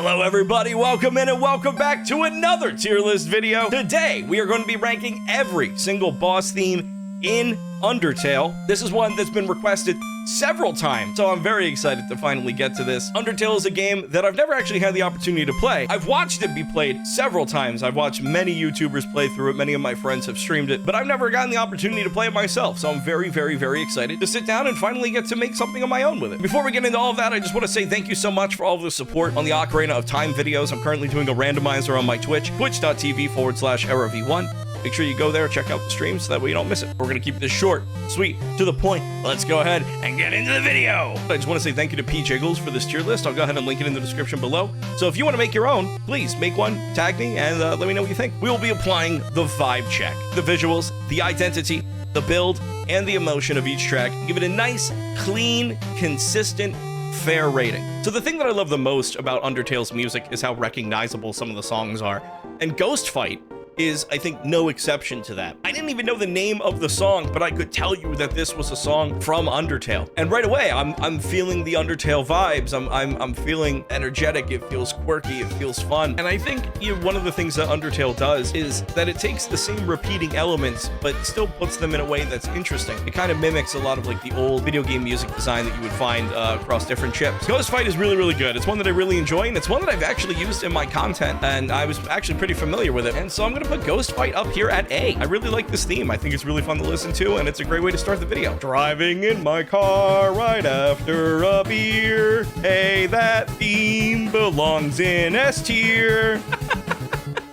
Hello everybody, welcome in and welcome back to another tier list video. Today, we are going to be ranking every single boss theme in Undertale. This is one that's been requested several times, so I'm very excited to finally get to this. Undertale is a game that I've never actually had the opportunity to play. I've watched it be played several times. I've watched many YouTubers play through it. Many of my friends have streamed it, but I've never gotten the opportunity to play it myself, so I'm very, very, very excited to sit down and finally get to make something of my own with it. Before we get into all of that, I just want to say thank you so much for all of the support on the Ocarina of Time videos. I'm currently doing a randomizer on my Twitch, twitch.tv/ErrorV1. Make sure you go there, check out the stream so that way you don't miss it. We're gonna keep this short, sweet, to the point. Let's go ahead and get into the video. I just want to say thank you to P. Jiggles for this tier list. I'll go ahead and link it in the description below. So if you want to make your own, please make one, tag me, and let me know what you think. We will be applying the vibe check, the visuals, the identity, the build, and the emotion of each track. Give it a nice, clean, consistent, fair rating. So the thing that I love the most about Undertale's music is how recognizable some of the songs are. And Ghost Fight is, I think, no exception to that. I didn't even know the name of the song, but I could tell you that this was a song from Undertale. And right away, I'm feeling the Undertale vibes. I'm feeling energetic. It feels quirky. It feels fun. And I think one of the things that Undertale does is that it takes the same repeating elements, but still puts them in a way that's interesting. It kind of mimics a lot of like the old video game music design that you would find across different chips. Ghost Fight is really, really good. It's one that I really enjoy, and it's one that I've actually used in my content, and I was actually pretty familiar with it. And so I'm gonna put Ghost Fight up here at A. I really like this theme. I think it's really fun to listen to, and it's a great way to start the video. Driving in my car right after a beer. Hey, that theme belongs in S tier.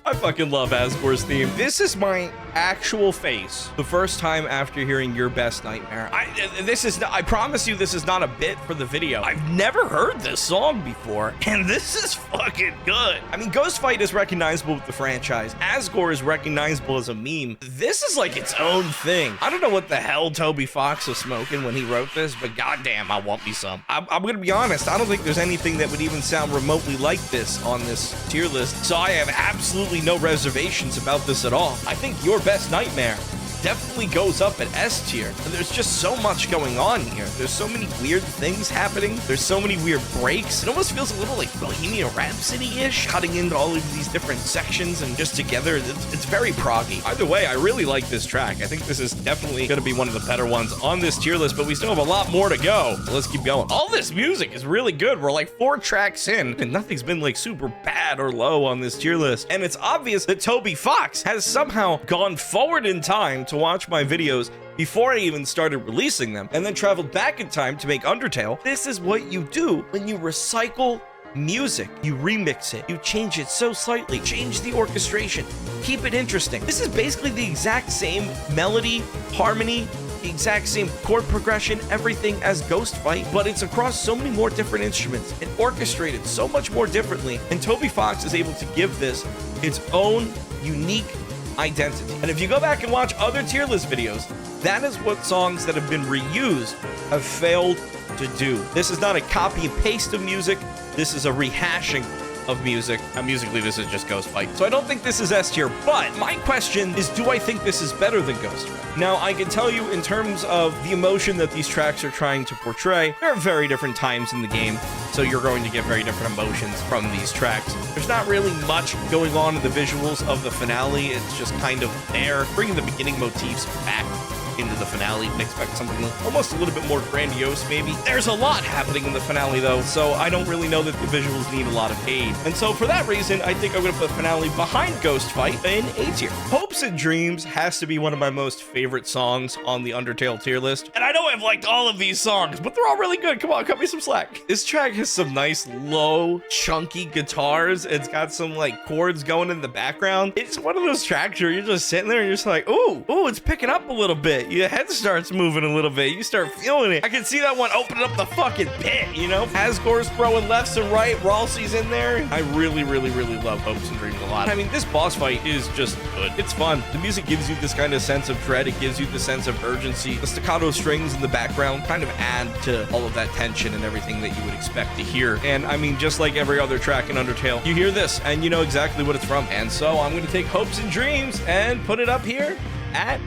I fucking love Asgore's theme. This is my actual face the first time after hearing Your Best Nightmare. I promise you this is not a bit for the video. I've never heard this song before, and this is fucking good. I mean, Ghost Fight is recognizable with the franchise. Asgore is recognizable as a meme. This is like its own thing. I don't know what the hell Toby Fox was smoking when he wrote this, but goddamn, I want me some. I'm gonna be honest, I don't think there's anything that would even sound remotely like this on this tier list, so I have absolutely no reservations about this at all. I think Your Best Nightmare definitely goes up at S tier. And there's just so much going on here. There's so many weird things happening. There's so many weird breaks. It almost feels a little like Bohemian Rhapsody-ish, cutting into all of these different sections and just together. It's very proggy. Either way, I really like this track. I think this is definitely going to be one of the better ones on this tier list, but we still have a lot more to go. So let's keep going. All this music is really good. We're like 4 tracks in, and nothing's been like super bad or low on this tier list. And it's obvious that Toby Fox has somehow gone forward in time to watch my videos before I even started releasing them, and then traveled back in time to make Undertale. This is what you do when you recycle music. You remix it, you change it so slightly, change the orchestration, keep it interesting. This is basically the exact same melody, harmony, the exact same chord progression, everything as Ghost Fight, but it's across so many more different instruments and orchestrated so much more differently. And Toby Fox is able to give this its own unique identity. And if you go back and watch other tier list videos, that is what songs that have been reused have failed to do. This is not a copy and paste of music. This is a rehashing of music. Musically, this is just Ghost Fight. So I don't think this is S tier, but my question is, do I think this is better than Ghost Fight? Now, I can tell you in terms of the emotion that these tracks are trying to portray, there are very different times in the game, so you're going to get very different emotions from these tracks. There's not really much going on in the visuals of the finale. It's just kind of there, bringing the beginning motifs back into the finale. Expect something almost a little bit more grandiose, maybe. There's a lot happening in the finale, though, so I don't really know that the visuals need a lot of aid. And so for that reason, I think I'm going to put finale behind Ghost Fight in A tier. Hopes and Dreams has to be one of my most favorite songs on the Undertale tier list. And I know I've liked all of these songs, but they're all really good. Come on, cut me some slack. This track has some nice, low, chunky guitars. It's got some like chords going in the background. It's one of those tracks where you're just sitting there and you're just like, ooh, it's picking up a little bit. Your head starts moving a little bit. You start feeling it. I can see that one opening up the fucking pit, you know? Asgore's throwing lefts and right. Ralsei's in there. I really, really, really love Hopes and Dreams a lot. I mean, this boss fight is just good. It's fun. The music gives you this kind of sense of dread. It gives you the sense of urgency. The staccato strings in the background kind of add to all of that tension and everything that you would expect to hear. And I mean, just like every other track in Undertale, you hear this and you know exactly what it's from. And so I'm going to take Hopes and Dreams and put it up here at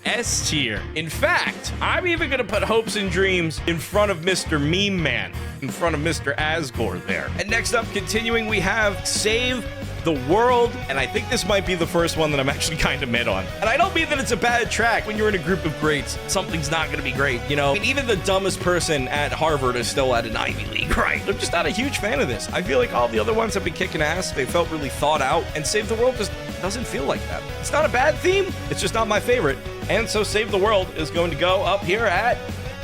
S tier. In fact, I'm even gonna put Hopes and Dreams in front of Mr. Meme Man, in front of Mr. Asgore there. And next up, continuing, we have Save the World, and I think this might be the first one that I'm actually kind of mid on. And I don't mean that it's a bad track. When you're in a group of greats, something's not gonna be great, you know? I mean, even the dumbest person at Harvard is still at an Ivy League, right? I'm just not a huge fan of this. I feel like all the other ones have been kicking ass. They felt really thought out, and Save the World just doesn't feel like that. It's not a bad theme, it's just not my favorite. And so Save the World is going to go up here at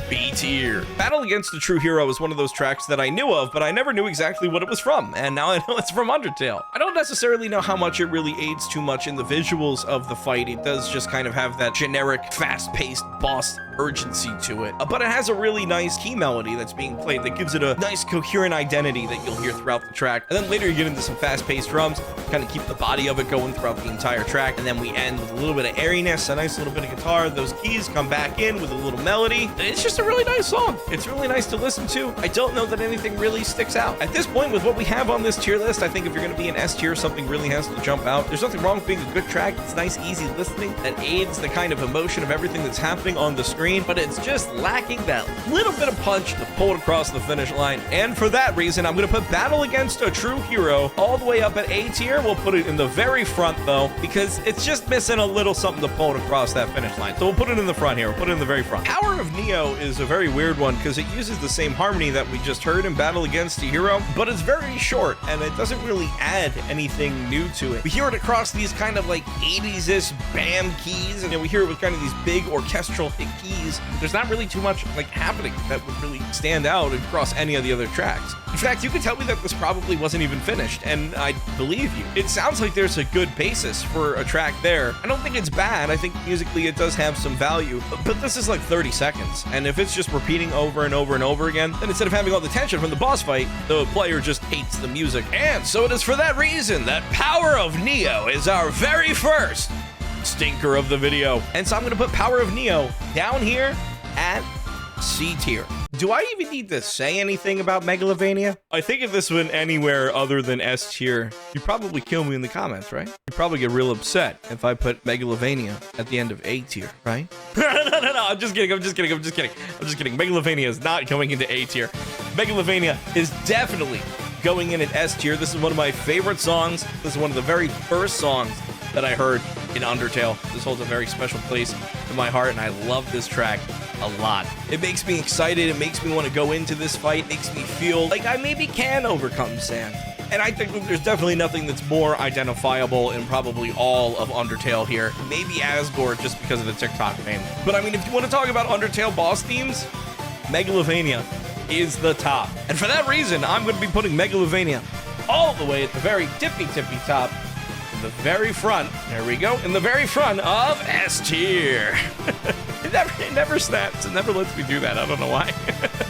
B tier. Battle Against the True Hero is one of those tracks that I knew of, but I never knew exactly what it was from, and now I know it's from Undertale. I don't necessarily know how much it really aids too much in the visuals of the fight. It does just kind of have that generic, fast-paced boss urgency to it, but it has a really nice key melody that's being played that gives it a nice coherent identity that you'll hear throughout the track. And then later you get into some fast-paced drums, kind of keep the body of it going throughout the entire track, and then we end with a little bit of airiness, a nice little bit of guitar. Those keys come back in with a little melody. It's just a really nice song. It's really nice to listen to. I don't know that anything really sticks out. At this point, with what we have on this tier list, I think if you're going to be an S tier, something really has to jump out. There's nothing wrong with being a good track. It's nice, easy listening that aids the kind of emotion of everything that's happening on the screen, but it's just lacking that little bit of punch to pull it across the finish line. And for that reason, I'm going to put Battle Against a True Hero all the way up at A tier. We'll put it in the very front, though, because it's just missing a little something to pull it across that finish line. So we'll put it in the front here. We'll put it in the very front. Power of Neo is a very weird one because it uses the same harmony that we just heard in Battle Against a Hero, but it's very short and it doesn't really add anything new to it. We hear it across these kind of like 80s-ish BAM keys, and we hear it with kind of these big orchestral keys. There's not really too much like happening that would really stand out across any of the other tracks. In fact, you could tell me that this probably wasn't even finished, and I believe you. It sounds like there's a good basis for a track there. I don't think it's bad. I think musically it does have some value, but this is like 30 seconds. And if it's just repeating over and over and over again, then instead of having all the tension from the boss fight, the player just hates the music. And so it is for that reason that Power of Neo is our very first stinker of the video. And so I'm gonna put Power of Neo down here at C tier. Do I even need to say anything about Megalovania? I think if this went anywhere other than S tier, you'd probably kill me in the comments, right? You'd probably get real upset if I put Megalovania at the end of A tier, right? No, I'm just kidding. Megalovania is not going into A tier. Megalovania is definitely going in at S tier. This is one of my favorite songs. This is one of the very first songs that I heard in Undertale. This holds a very special place in my heart, and I love this track a lot. It makes me excited. It makes me want to go into this fight. It makes me feel like I maybe can overcome Sand. And I think there's definitely nothing that's more identifiable in probably all of Undertale here. Maybe Asgore, just because of the TikTok name. But I mean, if you want to talk about Undertale boss themes, Megalovania is the top. And for that reason, I'm going to be putting Megalovania all the way at the very tippy top. In the very front, there we go, in the very front of S tier. It never snaps. It never lets me do that. I don't know why.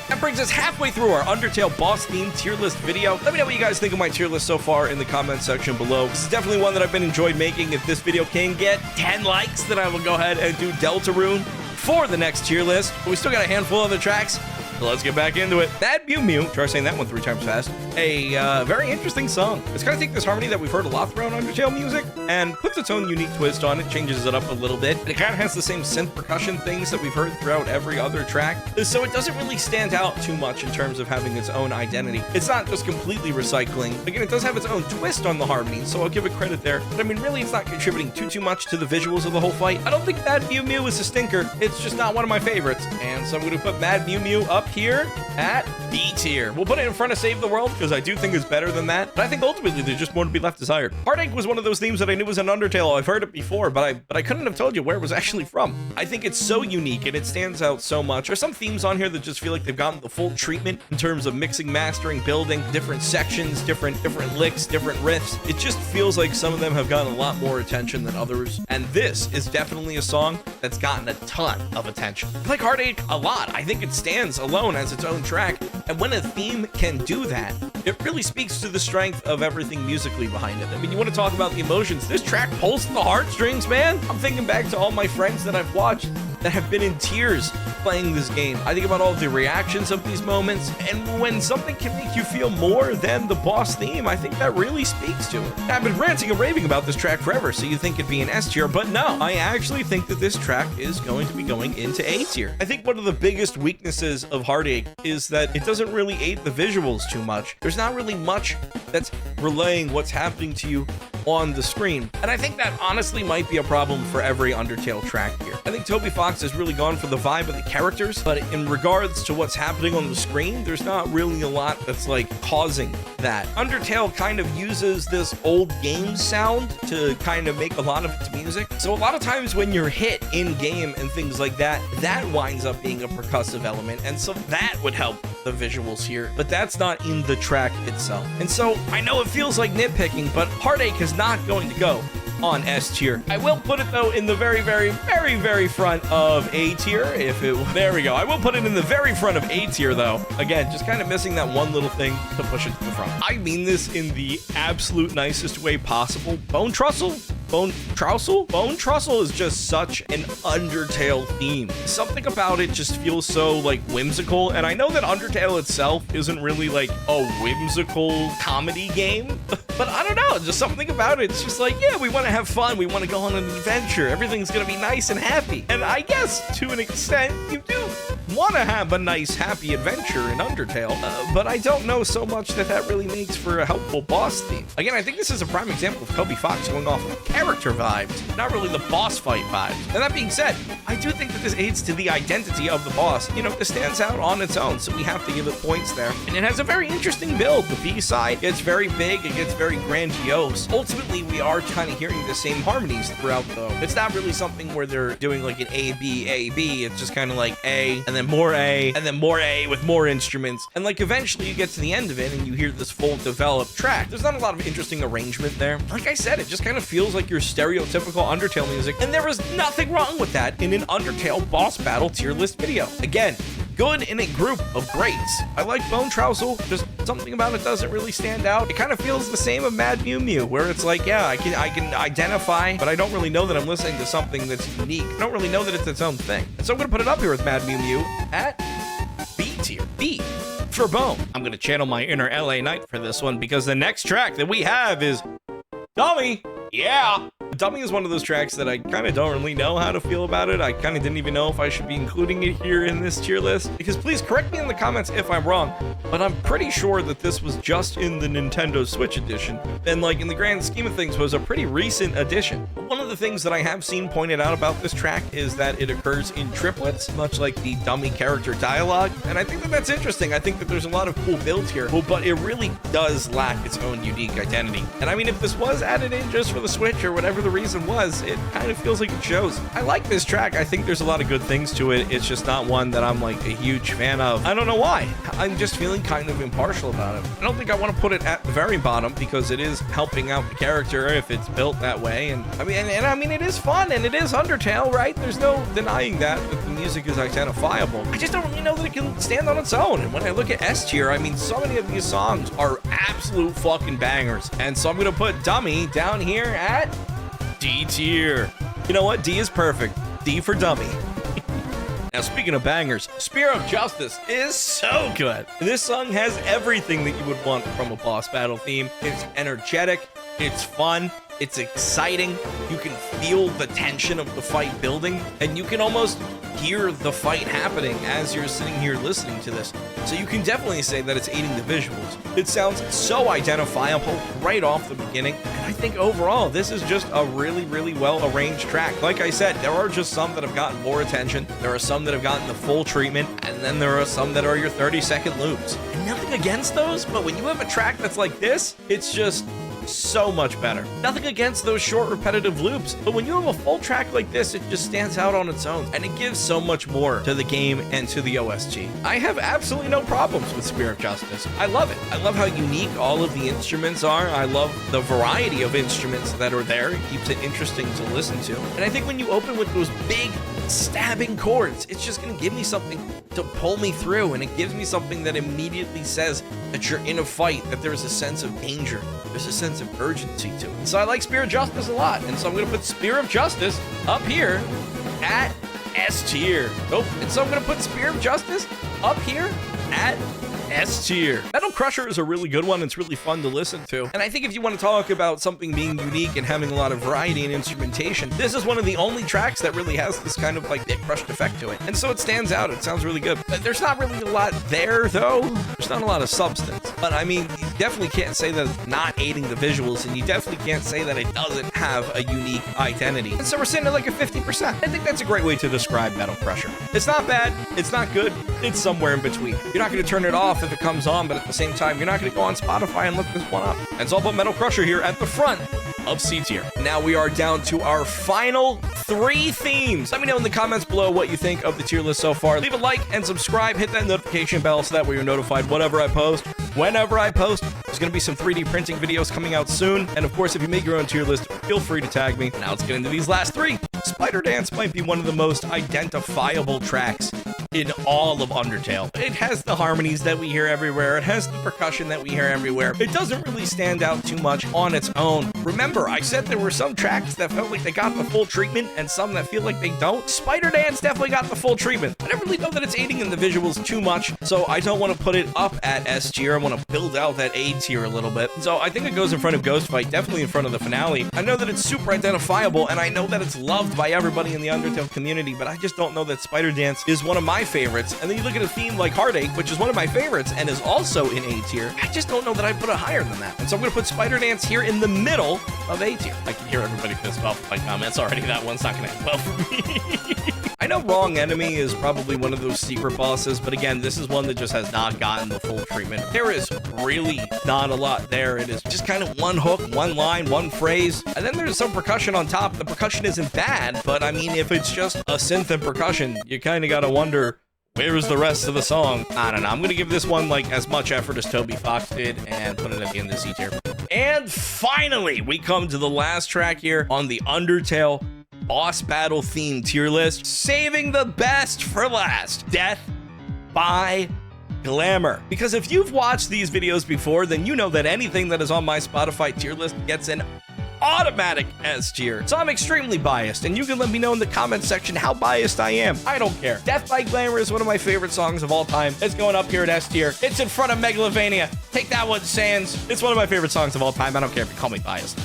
That brings us halfway through our Undertale boss theme tier list video. Let me know what you guys think of my tier list so far in the comment section below. This is definitely one that I've been enjoyed making. If this video can get 10 likes, then I will go ahead and do Deltarune for the next tier list. But we still got a handful of other tracks. So let's get back into it. That Mew Mew, try saying that one 3 times fast. A very interesting song. It's kind of take this harmony that we've heard a lot throughout Undertale music and puts its own unique twist on it, changes it up a little bit. And it kind of has the same synth percussion things that we've heard throughout every other track. So it doesn't really stand out too much in terms of having its own identity. It's not just completely recycling. Again, it does have its own twist on the harmony, so I'll give it credit there. But I mean, really, it's not contributing too much to the visuals of the whole fight. I don't think Mad Mew Mew is a stinker. It's just not one of my favorites. And so I'm going to put Mad Mew Mew up here at B tier. We'll put it in front of Save the World because I do think it's better than that. But I think ultimately there's just more to be left desired. Heartache was one of those themes that I knew was an Undertale. I've heard it before, but I couldn't have told you where it was actually from. I think it's so unique and it stands out so much. There's some themes on here that just feel like they've gotten the full treatment in terms of mixing, mastering, building, different sections, different licks, different riffs. It just feels like some of them have gotten a lot more attention than others. And this is definitely a song that's gotten a ton of attention. I like Heartache a lot. I think it stands alone as its own track. And when a theme can do that, it really speaks to the strength of everything musically behind it. I mean, you want to talk about the emotions. This track pulls the heartstrings, man. I'm thinking back to all my friends that I've watched that have been in tears playing this game. I think about all of the reactions of these moments, and when something can make you feel more than the boss theme, I think that really speaks to it. I've been ranting and raving about this track forever, so you think it'd be an S tier, but no, I actually think that this track is going to be going into A tier. I think one of the biggest weaknesses of Heartache is that it doesn't really aid the visuals too much. There's not really much that's relaying what's happening to you on the screen. And I think that honestly might be a problem for every Undertale track here. I think Toby Fox has really gone for the vibe of the characters, but in regards to what's happening on the screen, there's not really a lot that's like causing that. Undertale kind of uses this old game sound to kind of make a lot of its music. So a lot of times when you're hit in game and things like that, that winds up being a percussive element. And so that would help the visuals here, but that's not in the track itself. And so I know it feels like nitpicking, but Heartache is not going to go on S tier. I will put it though in the very, very, very, very front of A tier. There we go. I will put it in the very front of A tier though. Again, just kind of missing that one little thing to push it to the front. I mean this in the absolute nicest way possible. Trousle is just such an Undertale theme. Something about it just feels so like whimsical, and I know that Undertale itself isn't really like a whimsical comedy game, but I don't know, just something about it. It's just like, yeah, we want to have fun, we want to go on an adventure, everything's gonna be nice and happy. And I guess to an extent you do want to have a nice happy adventure in Undertale, but I don't know so much that that really makes for a helpful boss theme. Again, I think this is a prime example of Toby Fox going off of character vibes, not really the boss fight vibes. And that being said, I do think that this aids to the identity of the boss. You know, this stands out on its own, so we have to give it points there. And it has a very interesting build. The B side gets very big, it gets very grandiose. Ultimately, we are kind of hearing the same harmonies throughout though. It's not really something where they're doing like an A, B, A, B. It's just kind of like A, and then more A, and then more A with more instruments. And like eventually you get to the end of it and you hear this full developed track. There's not a lot of interesting arrangement there. Like I said, it just kind of feels like your stereotypical Undertale music, and there is nothing wrong with that in an Undertale boss battle tier list video. Again, good in a group of greats. I like Trousle, just something about it doesn't really stand out. It kind of feels the same of Mad Mew Mew, where it's like, yeah, I can identify, but I don't really know that I'm listening to something that's unique. I don't really know that it's its own thing. And so I'm gonna put it up here with Mad Mew Mew at B tier. B for Bone. I'm gonna channel my inner LA Knight for this one because the next track that we have is Dummy. Yeah. Dummy is one of those tracks that I kind of don't really know how to feel about it. I kind of didn't even know if I should be including it here in this tier list, because please correct me in the comments if I'm wrong, but I'm pretty sure that this was just in the Nintendo Switch edition, and like in the grand scheme of things was a pretty recent addition. One of the things that I have seen pointed out about this track is that it occurs in triplets, much like the Dummy character dialogue, and I think that that's interesting. I think that there's a lot of cool builds here, but it really does lack its own unique identity. And I mean, if this was added in just for the Switch or whatever the reason was, it kind of feels like it shows. I like this track. I think there's a lot of good things to it. It's just not one that I'm like a huge fan of. I don't know why. I'm just feeling kind of impartial about it. I don't think I want to put it at the very bottom because it is helping out the character if it's built that way. And I mean, it is fun and it is Undertale, right? There's no denying that the music is identifiable. I just don't really know that it can stand on its own. And when I look at S tier, I mean, so many of these songs are absolute fucking bangers. And so I'm gonna put Dummy down here at D tier. You know what? D is perfect. D for Dummy. Now, speaking of bangers, Spear of Justice is so good. This song has everything that you would want from a boss battle theme. It's energetic, it's fun, it's exciting. You can feel the tension of the fight building, and you can almost hear the fight happening as you're sitting here listening to this. So you can definitely say that it's aiding the visuals. It sounds so identifiable right off the beginning, and I think overall this is just a really, really well arranged track. Like I said, there are just some that have gotten more attention, there are some that have gotten the full treatment, and then there are some that are your 30-second loops. And nothing against those, but when you have a track that's like this, it's just so much better. Nothing against those short repetitive loops, but when you have a full track like this, it just stands out on its own, and it gives so much more to the game and to the OST. I have absolutely no problems with Spear of Justice. I love it. I love how unique all of the instruments are. I love the variety of instruments that are there. It keeps it interesting to listen to. And I think when you open with those big stabbing chords, it's just gonna give me something to pull me through, and it gives me something that immediately says that you're in a fight, that there's a sense of danger, there's a sense of urgency to it. So I like Spear of Justice a lot, and so I'm gonna put Spear of Justice up here at S tier. Oh, and so I'm gonna put Spear of Justice up here at S tier. Metal Crusher is a really good one. It's really fun to listen to. And I think if you want to talk about something being unique and having a lot of variety in instrumentation, this is one of the only tracks that really has this kind of like bit crushed effect to it. And so it stands out. It sounds really good. There's not really a lot there though. There's not a lot of substance. But I mean, you definitely can't say that it's not aiding the visuals, and you definitely can't say that it doesn't have a unique identity. And so we're sitting at like a 50%. I think that's a great way to describe Metal Crusher. It's not bad. It's not good. It's somewhere in between. You're not going to turn it off if it comes on, but at the same time, you're not going to go on Spotify and look this one up. And it's all about Metal Crusher here at the front of C tier. Now we are down to our final 3 themes. Let me know in the comments below what you think of the tier list so far. Leave a like and subscribe. Hit that notification bell so that way you're notified whenever I post. Whenever I post, there's going to be some 3D printing videos coming out soon. And of course, if you make your own tier list, feel free to tag me. Now let's get into these last 3. Spider Dance might be one of the most identifiable tracks in all of Undertale. It has the harmonies that we hear everywhere. It has the percussion that we hear everywhere. It doesn't really stand out too much on its own. Remember, I said there were some tracks that felt like they got the full treatment and some that feel like they don't. Spider Dance definitely got the full treatment. I don't really know that it's aiding in the visuals too much, so I don't want to put it up at S tier. I want to build out that A tier a little bit. So I think it goes in front of Ghost Fight, definitely in front of the finale. I know that it's super identifiable, and I know that it's loved by everybody in the Undertale community, but I just don't know that Spider Dance is one of my favorites. And then you look at a theme like Heartache, which is one of my favorites and is also in A tier. I just don't know that I'd put it higher than that. And so I'm going to put Spider Dance here in the middle of A tier. I can hear everybody pissed off with my comments already. That one's not going to end well for me. I know Wrong Enemy is probably one of those secret bosses, but again, this is one that just has not gotten the full treatment. There is really not a lot there. It is just kind of one hook, one line, one phrase, and then there's some percussion on top. The percussion isn't bad, but I mean, if it's just a synth and percussion, you kind of got to wonder, where is the rest of the song? I don't know. I'm going to give this one like as much effort as Toby Fox did and put it at the end of C tier. And finally, we come to the last track here on the Undertale boss battle theme tier list, saving the best for last, Death by Glamour. Because if you've watched these videos before, then you know that anything that is on my Spotify tier list gets an automatic S tier. So I'm extremely biased, and you can let me know in the comments section how biased I am. I don't care. Death by Glamour is one of my favorite songs of all time. It's going up here at S tier. It's in front of Megalovania. Take that one, Sans. It's one of my favorite songs of all time. I don't care if you call me biased.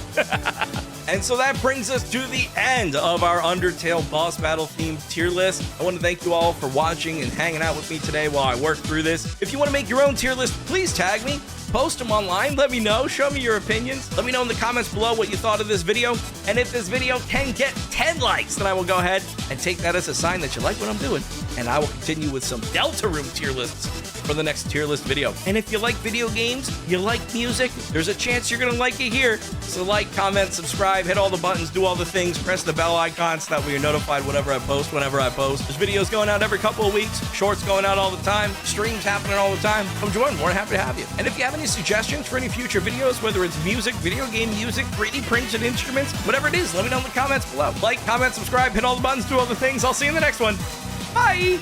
And so that brings us to the end of our Undertale boss battle themed tier list. I want to thank you all for watching and hanging out with me today while I work through this. If you want to make your own tier list, please tag me. Post them online, let me know, show me your opinions. Let me know in the comments below what you thought of this video. And if this video can get 10 likes, then I will go ahead and take that as a sign that you like what I'm doing. And I will continue with some Deltarune tier lists for the next tier list video. And if you like video games, you like music, there's a chance you're gonna like it here. So like, comment, subscribe, hit all the buttons, do all the things, press the bell icon so that way you're notified whenever I post, whenever I post. There's videos going out every couple of weeks, shorts going out all the time, streams happening all the time. Come join, more than happy to have you. And if you have any suggestions for any future videos, whether it's music, video game music, 3D printed instruments, whatever it is, let me know in the comments below. Like, comment, subscribe, hit all the buttons, do all the things. I'll see you in the next one. Bye!